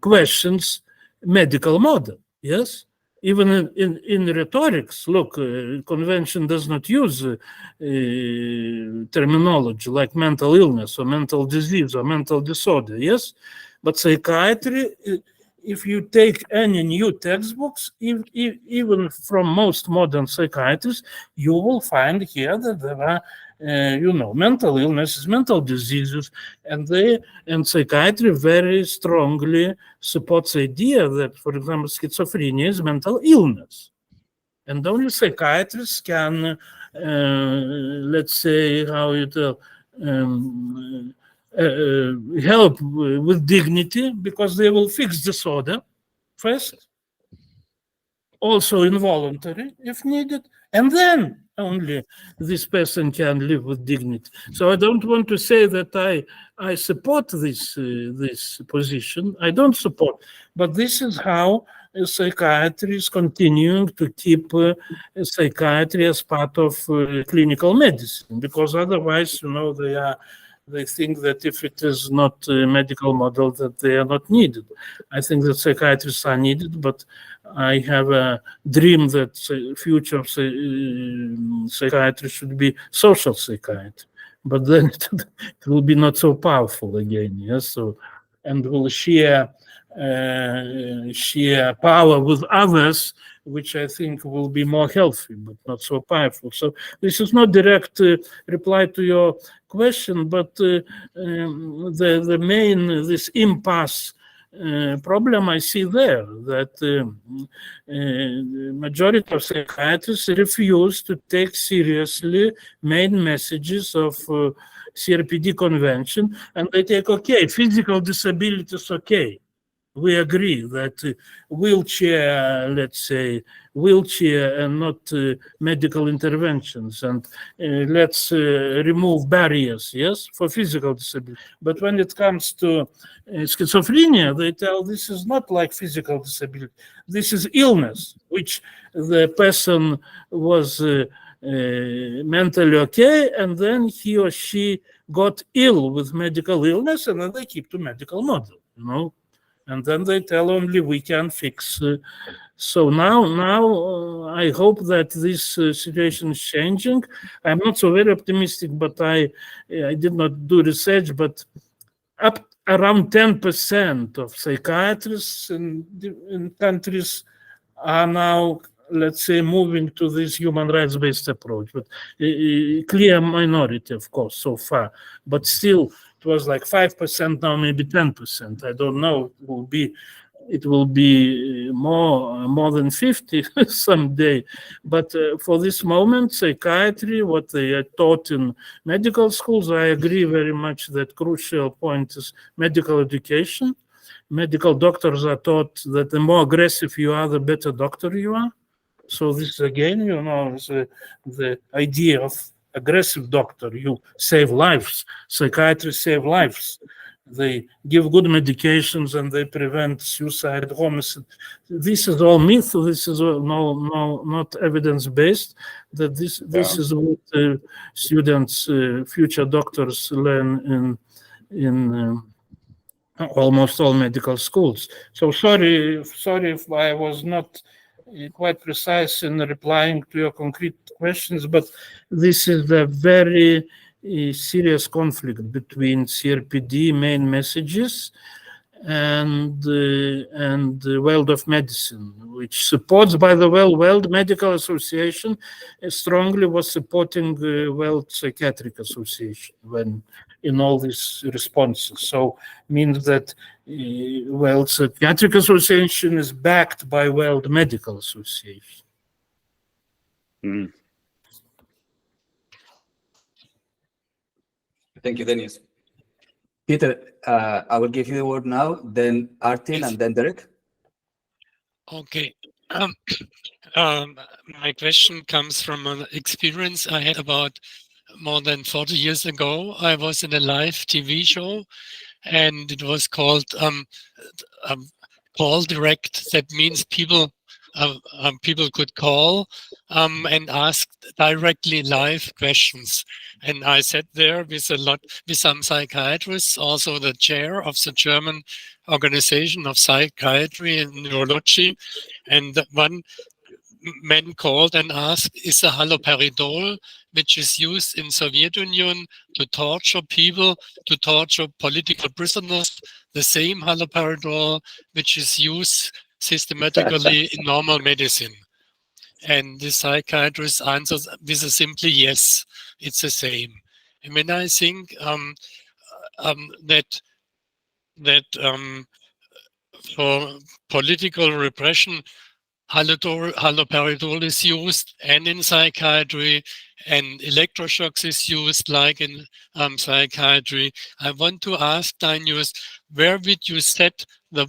questions medical model. Yes, even in rhetorics, look, convention does not use terminology like mental illness or mental disease or mental disorder. Yes, but psychiatry, if you take any new textbooks, even from most modern psychiatrists, you will find here that there are mental illnesses, mental diseases, and psychiatry very strongly supports the idea that, for example, schizophrenia is mental illness. And only psychiatrists can, let's say, help with dignity, because they will fix disorder first, also involuntary if needed, and then only this person can live with dignity. So I don't want to say that I support this position. I don't support, but this is how psychiatry is continuing to keep psychiatry as part of clinical medicine, because otherwise, they think that if it is not a medical model, that they are not needed. I think that psychiatrists are needed, but I have a dream that the future of psychiatry should be social psychiatry. But then it will be not so powerful again, yes? And will share power with others, which I think will be more healthy, but not so powerful. So this is not direct reply to your question, but the main, this impasse problem I see there, that majority of psychiatrists refuse to take seriously main messages of CRPD convention, and they take, okay, physical disability is okay. We agree that wheelchair, let's say, wheelchair and not medical interventions, and let's remove barriers, yes, for physical disability. But when it comes to schizophrenia, they tell this is not like physical disability. This is illness, which the person was mentally okay, and then he or she got ill with medical illness, and then they keep to medical model, and then they tell only we can fix. So now I hope that this situation is changing. I'm not so very optimistic, but I did not do research, but up around 10% of psychiatrists in countries are now, let's say, moving to this human rights-based approach, but a clear minority, of course, so far, but still it was like 5%, now maybe 10%. I don't know, it will be more than 50 someday. But for this moment, psychiatry, what they are taught in medical schools, I agree very much that crucial point is medical education. Medical doctors are taught that the more aggressive you are, the better doctor you are. So this is again, the idea of aggressive doctor. You save lives. Psychiatrists save lives. They give good medications and they prevent suicide, homicide. This is all myth. This is all not evidence-based. That this is what students, future doctors, learn in almost all medical schools. So sorry if I was not quite precise in replying to your concrete questions, but this is a very serious conflict between CRPD main messages and the world of medicine, which supports, by the way, World Medical Association strongly was supporting World Psychiatric Association when in all these responses. So means that World Psychiatric Association is backed by World Medical Association. Mm. Thank you, Dainius. Peter, I will give you the word now, then Artin, Yes. and then Derek. Okay. My question comes from an experience I had about more than 40 years ago. I was in a live TV show, and it was called Call Direct. That means people could call and ask directly live questions. And I sat there with some psychiatrists, also the chair of the German Organization of Psychiatry and Neurology, and one man called and asked, is the haloperidol, which is used in Soviet Union to torture people, to torture political prisoners, the same haloperidol which is used systematically in normal medicine? And the psychiatrist answers with a simply yes, it's the same. And when I think that for political repression, haloperidol is used, and in psychiatry, and electroshocks is used like in psychiatry. I want to ask Dainius, where would you set the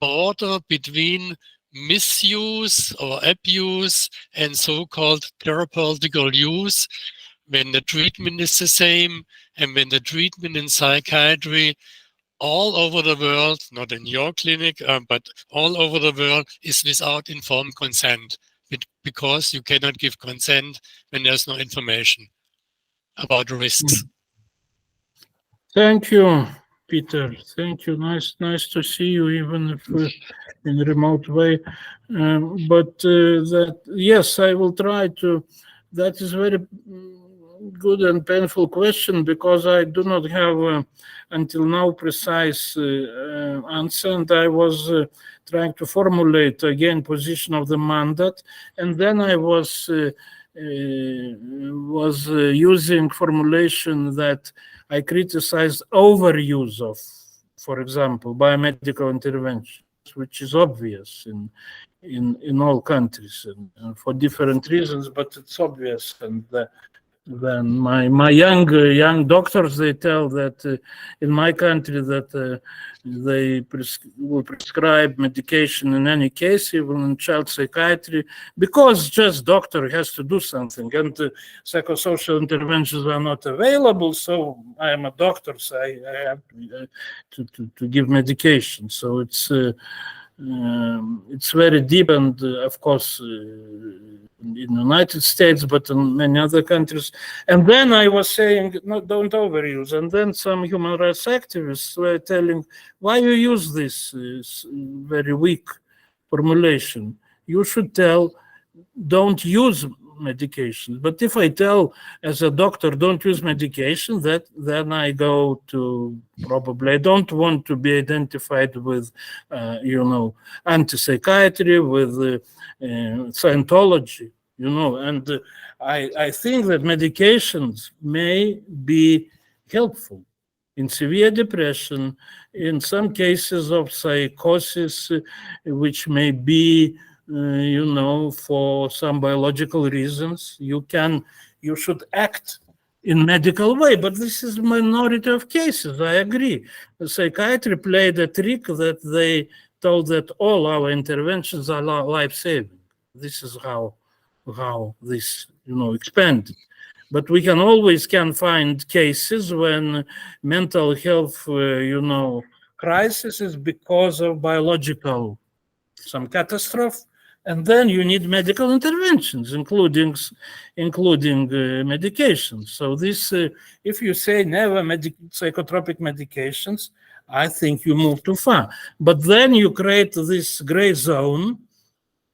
border between misuse or abuse and so-called therapeutical use, when the treatment is the same, and when the treatment in psychiatry all over the world, not in your clinic, but all over the world, is without informed consent, because you cannot give consent when there's no information about the risks. Thank you, Peter. Thank you. Nice to see you, even if in a remote way. Yes, I will try to. That is very good and painful question, because I do not have until now precise answer, and I was trying to formulate again position of the mandate, and then I was using formulation that I criticized overuse of, for example, biomedical interventions, which is obvious in all countries and for different reasons, but it's obvious. And then my young doctors, they tell that in my country that they will prescribe medication in any case, even in child psychiatry, because just doctor has to do something, and psychosocial interventions are not available. So I am a doctor, so I have to give medication. So it's very deep, and of course in the United States, but in many other countries. And then I was saying, no, don't overuse. And then some human rights activists were telling, why you use this very weak formulation? You should tell, don't use medication. But if I tell as a doctor, don't use medication, then I go to probably, I don't want to be identified with, anti-psychiatry, with Scientology, and I think that medications may be helpful in severe depression, in some cases of psychosis, which may be for some biological reasons. You should act in medical way, but this is minority of cases. I agree. The psychiatry played a trick that they told that all our interventions are life-saving. This is how this expanded. But we can find cases when mental health crisis is because of biological some catastrophe, and then you need medical interventions, including medications. So this, if you say never psychotropic medications, I think you move too far. But then you create this gray zone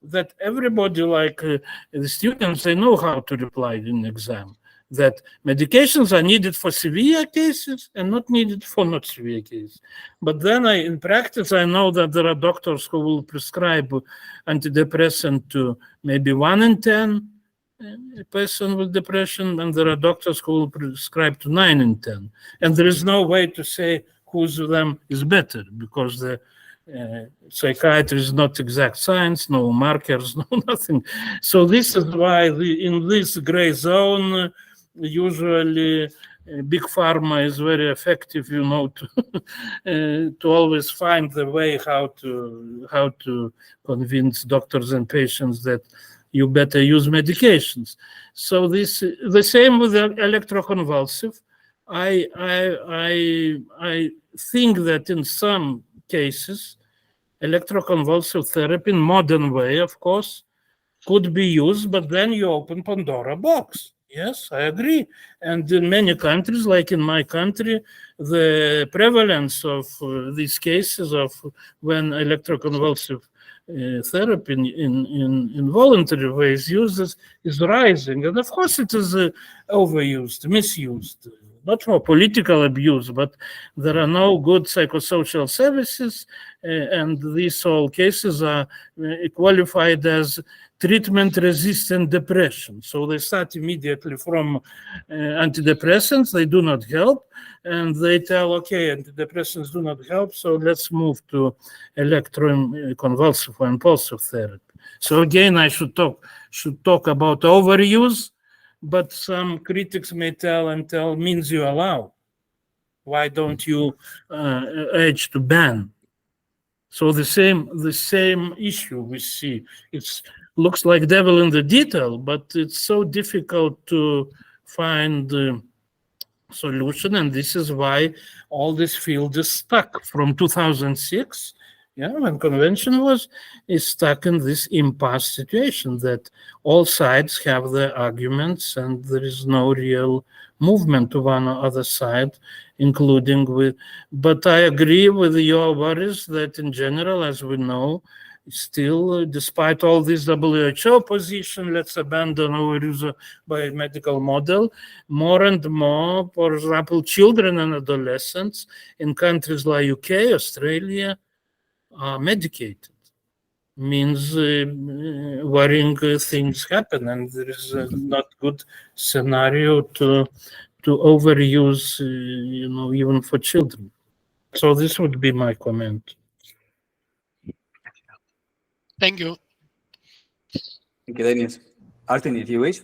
that everybody, like the students, they know how to reply in exam, that medications are needed for severe cases and not needed for not severe cases. But then in practice, I know that there are doctors who will prescribe antidepressant to maybe 1 in 10 a person with depression, and there are doctors who will prescribe to 9 in 10. And there is no way to say whose of them is better, because the psychiatry is not exact science, no markers, no nothing. So this is why in this gray zone, usually big pharma is very effective, to always find the way how to convince doctors and patients that you better use medications. So the same with the electroconvulsive. I think that in some cases, electroconvulsive therapy in modern way, of course, could be used, but then you open Pandora box. Yes, I agree. And in many countries, like in my country, the prevalence of these cases of when electroconvulsive therapy in voluntary ways uses is rising. And of course it is overused, misused. Not for political abuse, but there are no good psychosocial services, and these all cases are qualified as treatment-resistant depression. So they start immediately from antidepressants, they do not help, and they tell, okay, antidepressants do not help, so let's move to electroconvulsive or impulsive therapy. So again, I should talk about overuse, but some critics may tell means you allow. Why don't you urge to ban? So the same issue we see. It looks like devil in the detail, but it's so difficult to find a solution, and this is why all this field is stuck from 2006. When convention is stuck in this impasse situation that all sides have their arguments and there is no real movement to one or other side, including but I agree with your worries that in general, as we know, still, despite all this WHO position, let's abandon overuse by medical model, more and more, for example, children and adolescents in countries like UK, Australia, are medicated. Means worrying things happen, and there is not good scenario to overuse, even for children. So this would be my comment. Thank you. Thank you, Dainius. Artin, if you wish.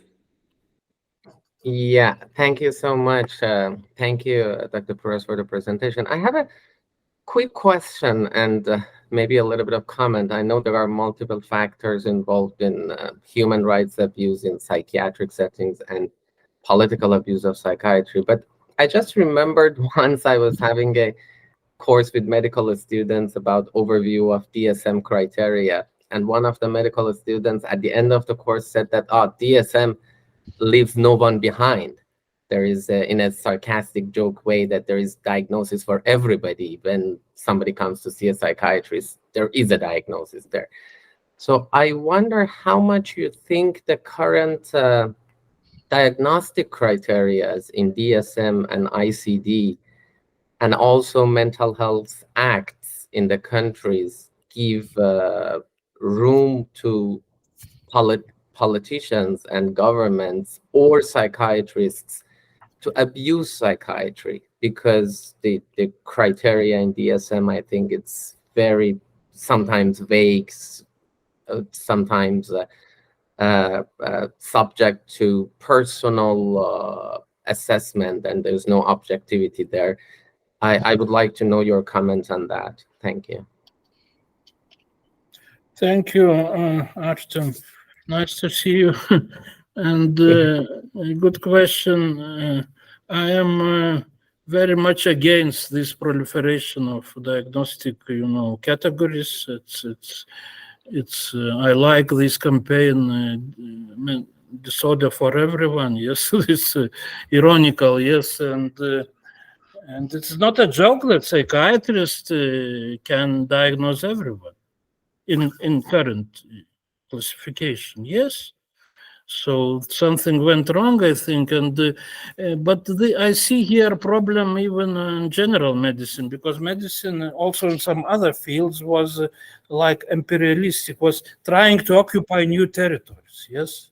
Yeah, thank you so much. Thank you, Dr. Puras, for the presentation. I have a quick question and maybe a little bit of comment. I know there are multiple factors involved in human rights abuse in psychiatric settings and political abuse of psychiatry, but I just remembered once I was having a course with medical students about overview of DSM criteria, and one of the medical students at the end of the course said that DSM leaves no one behind. There is, in a sarcastic joke way, that there is diagnosis for everybody. When somebody comes to see a psychiatrist, there is a diagnosis there. So I wonder how much you think the current diagnostic criteria in DSM and ICD, and also mental health acts in the countries, give room to politicians and governments or psychiatrists to abuse psychiatry, because the criteria in DSM, I think it's very sometimes vague, sometimes subject to personal assessment, and there's no objectivity there. I would like to know your comment on that. Thank you. Thank you, Artem. Nice to see you. And a good question. I am very much against this proliferation of diagnostic, categories. It's. I like this campaign, disorder for everyone. Yes, it's ironical. Yes, and it's not a joke that psychiatrists can diagnose everyone in current classification. Yes. So something went wrong, I think, but I see here a problem even in general medicine, because medicine also in some other fields was like imperialistic, was trying to occupy new territories. Yes,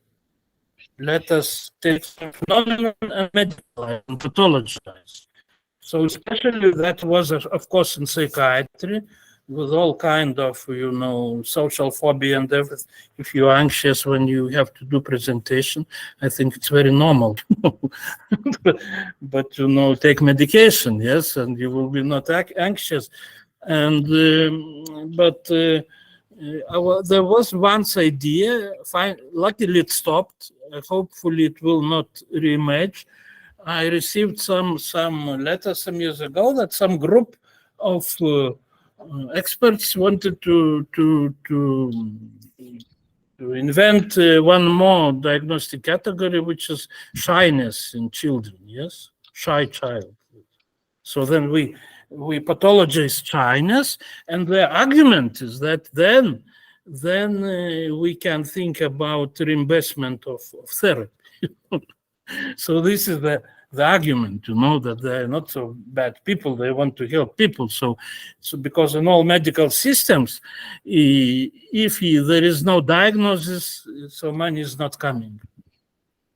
let us take some phenomenon and medicalize and pathologize. So especially that was, of course, in psychiatry, with all kind of, social phobia and everything. If you're anxious when you have to do presentation, I think it's very normal. But take medication, yes, and you will be not anxious. And there was once idea. Luckily, it stopped. Hopefully, it will not reemerge. I received some letters some years ago that some group of experts wanted to invent one more diagnostic category, which is shyness in children. Yes, shy child. So then we pathologize shyness, and the argument is that then we can think about reimbursement of therapy. So this is the argument, that they're not so bad people. They want to help people. So because in all medical systems, if there is no diagnosis, so money is not coming.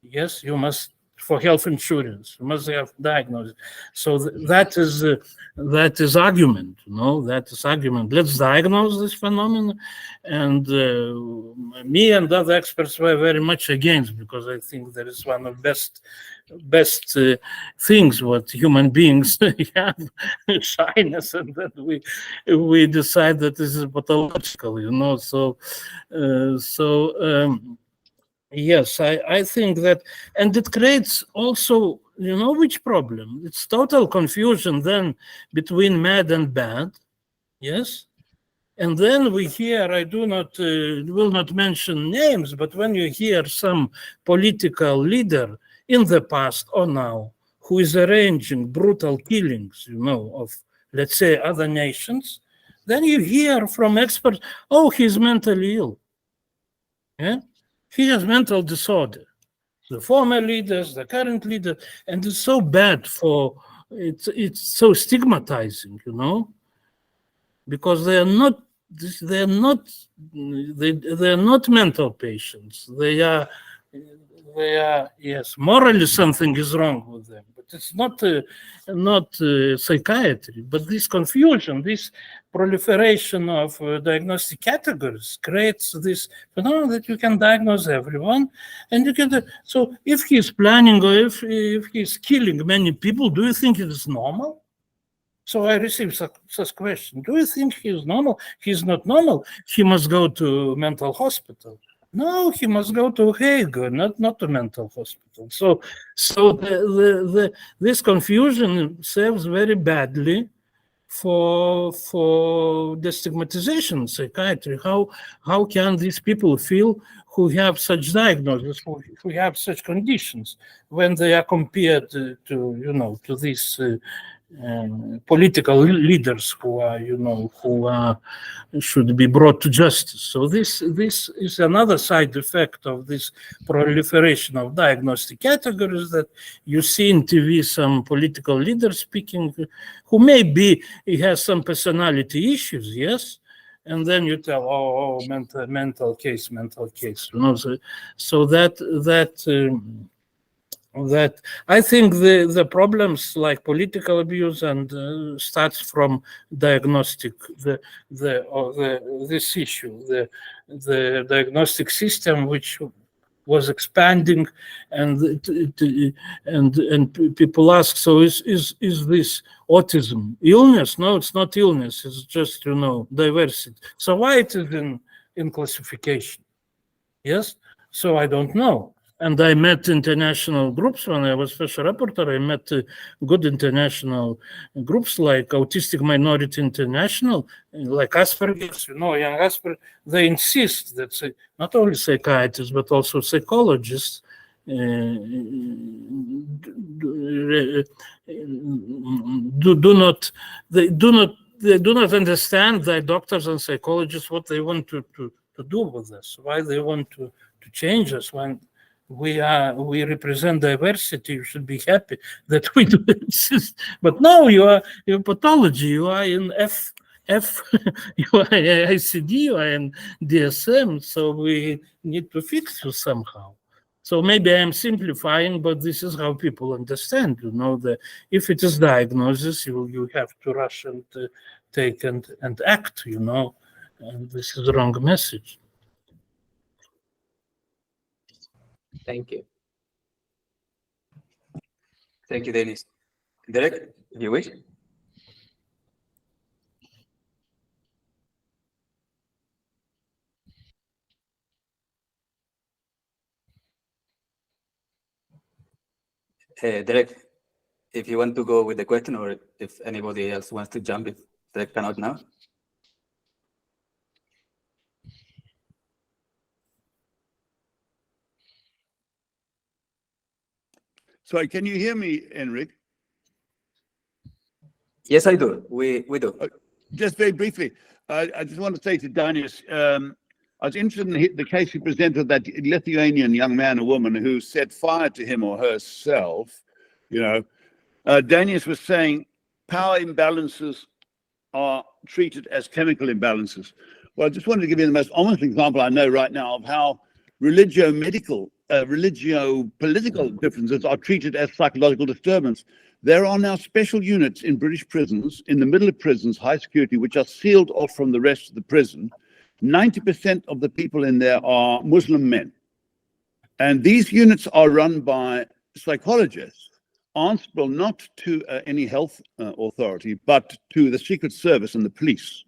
Yes, you must, for health insurance, you must have diagnosis. So that is argument. That is argument. Let's diagnose this phenomenon. And me and other experts were very much against, because I think there is one of best things what human beings have, shyness, and then we decide that this is pathological. Yes, I think that, and it creates also, which problem? It's total confusion then between mad and bad. Yes. And then we hear, I will not mention names, but when you hear some political leader in the past or now who is arranging brutal killings, of, let's say, other nations, then you hear from experts, oh, he's mentally ill. Yeah? He has mental disorder. The former leaders, the current leader, and it's so bad it's so stigmatizing, because they are not mental patients. They are, yes, morally something is wrong with them, but it's not psychiatry. But this confusion, this proliferation of diagnostic categories creates this phenomenon that you can diagnose everyone, and you can. So if he's planning, or if he's killing many people, do you think it is normal? So I received such question. Do you think he's normal? He's not normal. He must go to mental hospital. No, he must go to Hague, not to mental hospital. So this confusion serves very badly for destigmatization in psychiatry. How can these people feel who have such diagnoses, who have such conditions, when they are compared to these political leaders who should be brought to justice? So this is another side effect of this proliferation of diagnostic categories, that you see in TV some political leader speaking, who maybe he has some personality issues, yes, and then you tell, mental case. So that I think the problems like political abuse and starts from diagnostic, this issue, the diagnostic system, which was expanding, and people ask, so is this autism illness? No, it's not illness. It's just diversity. So why it is in classification? Yes. So I don't know. And I met international groups when I was special rapporteur. I met good international groups like Autistic Minority International, like Asperger's, young Asperger. They insist that not only psychiatrists but also psychologists do not understand that doctors and psychologists what they want to do with this? Why they want to change us when we represent diversity? You should be happy that we do exist. But no, you're pathology. You are in F. You are ICD. You are in DSM. So we need to fix you somehow. So maybe I am simplifying, but this is how people understand. You know, that if it is diagnosis, you have to rush and take and act. You know, and this is the wrong message. Thank you. Thank you, Dainius. Derek, if you wish. Derek, if you want to go with the question, or if anybody else wants to jump, if Derek cannot now. Sorry, can you hear me, Enric? Yes, I do. We do. Just very briefly, I just want to say to Dainius, I was interested in the case you presented, that Lithuanian young man or woman who set fire to him or herself. You know, Dainius was saying power imbalances are treated as chemical imbalances. Well, I just wanted to give you the most honest example I know right now of how religio-political differences are treated as psychological disturbance. There are now special units in British prisons, in the middle of prisons, high security, which are sealed off from the rest of the prison. 90% of the people in there are Muslim men. And these units are run by psychologists, answerable not to any health authority, but to the Secret Service and the police.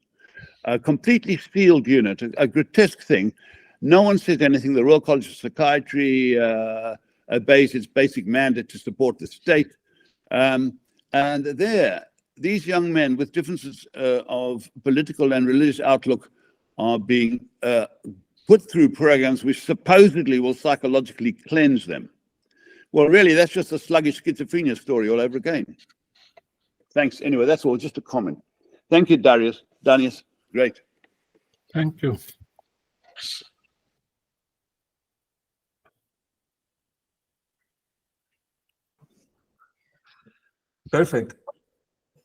A completely sealed unit, a grotesque thing. No one says anything. The Royal College of Psychiatry obeys its basic mandate to support the state. And there, these young men with differences of political and religious outlook are being put through programs which supposedly will psychologically cleanse them. Well, really, that's just a sluggish schizophrenia story all over again. Thanks. Anyway, that's all. Just a comment. Thank you, Dainius. Great. Thank you. Perfect.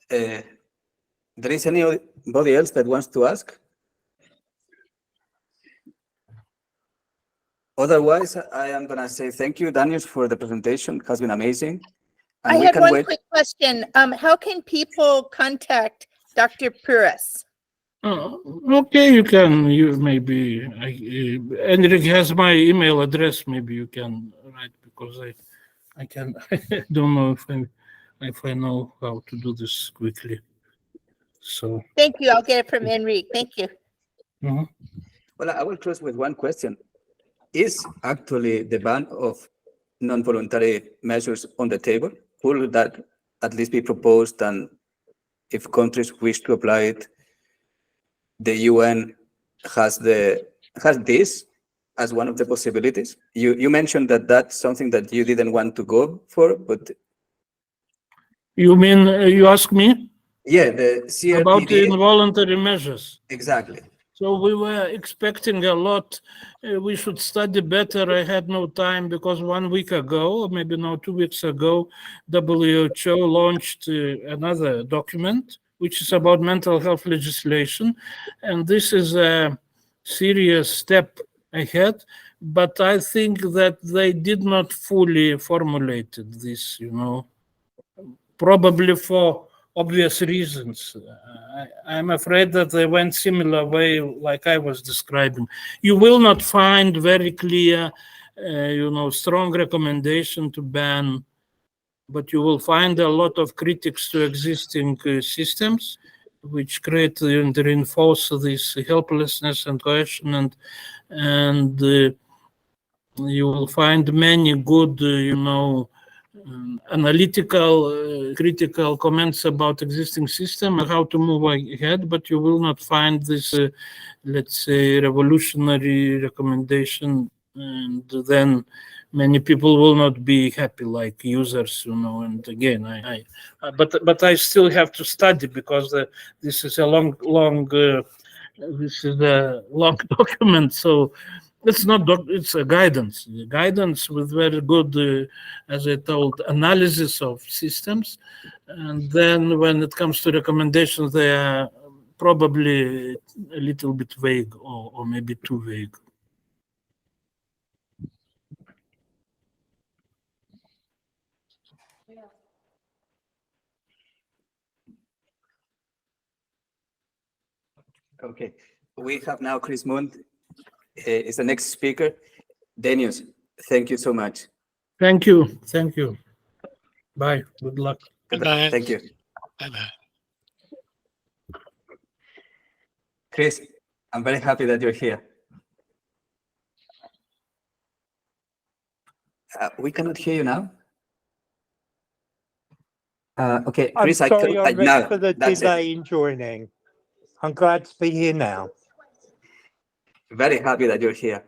There is anybody else that wants to ask? Otherwise, I am going to say thank you, Dainius, for the presentation. It has been amazing. And I had one quick question. How can people contact Dr. Puras? Okay, you can. Enric has my email address. Maybe you can write, because I can. I don't know if I know how to do this quickly. So. Thank you. I'll get it from Enric. Thank you. Mm-hmm. Well, I will close with one question. Is actually the ban of non-voluntary measures on the table? Will that at least be proposed? And if countries wish to apply it, the UN has this as one of the possibilities? You mentioned that that's something that you didn't want to go for, but you mean you ask me? Yeah, the CRPD. About the involuntary measures. Exactly. So we were expecting a lot. We should study better. I had no time because 1 week ago, or maybe now 2 weeks ago, WHO launched another document, which is about mental health legislation. And this is a serious step ahead. But I think that they did not fully formulate this, probably for obvious reasons. I'm afraid that they went similar way like I was describing. You will not find very clear, strong recommendation to ban, but you will find a lot of critics to existing systems, which create and reinforce this helplessness and coercion, and you will find many good, analytical, critical comments about existing system and how to move ahead, but you will not find this, let's say, revolutionary recommendation, and then many people will not be happy, like users, and again, but I still have to study, because this is a long This is a long document, so it's not it's a guidance. Guidance with very good, as I told, analysis of systems, and then when it comes to recommendations, they are probably a little bit vague or maybe too vague. Okay, we have now Chris Mund is the next speaker. Dainius, thank you so much. Thank you. Thank you. Bye. Good luck. Goodbye. Thank you. Bye-bye. Chris, I'm very happy that you're here. We cannot hear you now. Okay, I'm Chris, sorry now, for the that's it. delay in joining. I'm glad to be here now. Very happy that you're here.